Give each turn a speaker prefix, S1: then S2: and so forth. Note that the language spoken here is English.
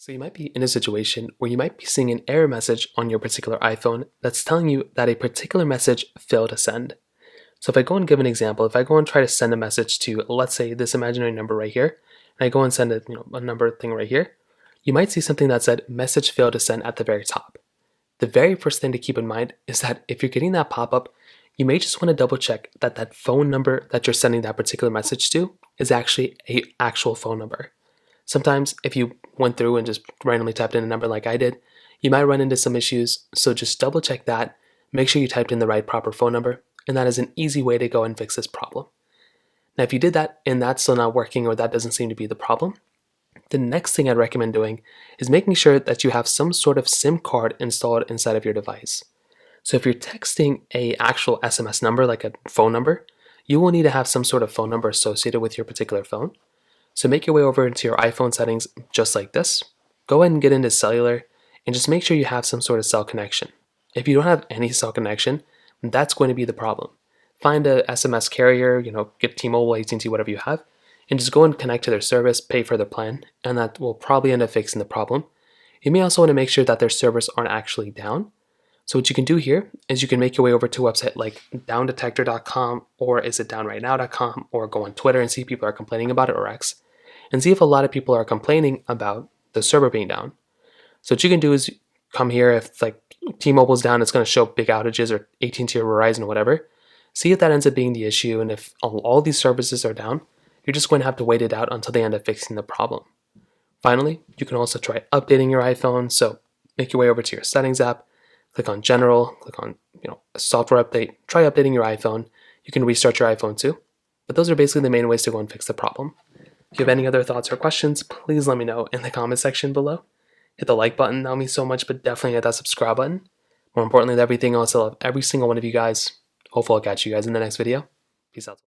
S1: So you might be in a situation where you might be seeing an error message on your particular iPhone that's telling you that a particular message failed to send. So if I go and give an example, if I go and try to send a message to, let's say, this imaginary number right here, and I go and send a number thing right here, you might see something that said message failed to send at the very top. The very first thing to keep in mind is that if you're getting that pop-up, you may just want to double check that that phone number that you're sending that particular message to is actually an actual phone number. Sometimes if you went through and just randomly typed in a number like I did, you might run into some issues, so just double check that, make sure you typed in the right proper phone number, and that is an easy way to go and fix this problem. Now if you did that and that's still not working or that doesn't seem to be the problem, the next thing I'd recommend doing is making sure that you have some sort of SIM card installed inside of your device. So if you're texting a actual SMS number, like a phone number, you will need to have some sort of phone number associated with your particular phone. So make your way over into your iPhone settings just like this. Go ahead and get into cellular and just make sure you have some sort of cell connection. If you don't have any cell connection, that's going to be the problem. Find a SMS carrier, get T-Mobile, AT&T, whatever you have, and just go and connect to their service, pay for their plan, and that will probably end up fixing the problem. You may also want to make sure that their servers aren't actually down. So what you can do here is you can make your way over to a website like downdetector.com or isitdownrightnow.com, or go on Twitter and see if people are complaining about it, or X, and see if a lot of people are complaining about the server being down. So what you can do is come here, if like T-Mobile's down, it's going to show big outages, or AT&T or Verizon or whatever. See if that ends up being the issue, and if all these services are down, you're just going to have to wait it out until they end up fixing the problem. Finally, you can also try updating your iPhone. So make your way over to your settings app, click on general, click on a software update, try updating your iPhone. You can restart your iPhone too. But those are basically the main ways to go and fix the problem. If you have any other thoughts or questions, please let me know in the comment section below. Hit the like button, that would mean so much, but definitely hit that subscribe button. More importantly than everything else, I love every single one of you guys. Hopefully I'll catch you guys in the next video. Peace out.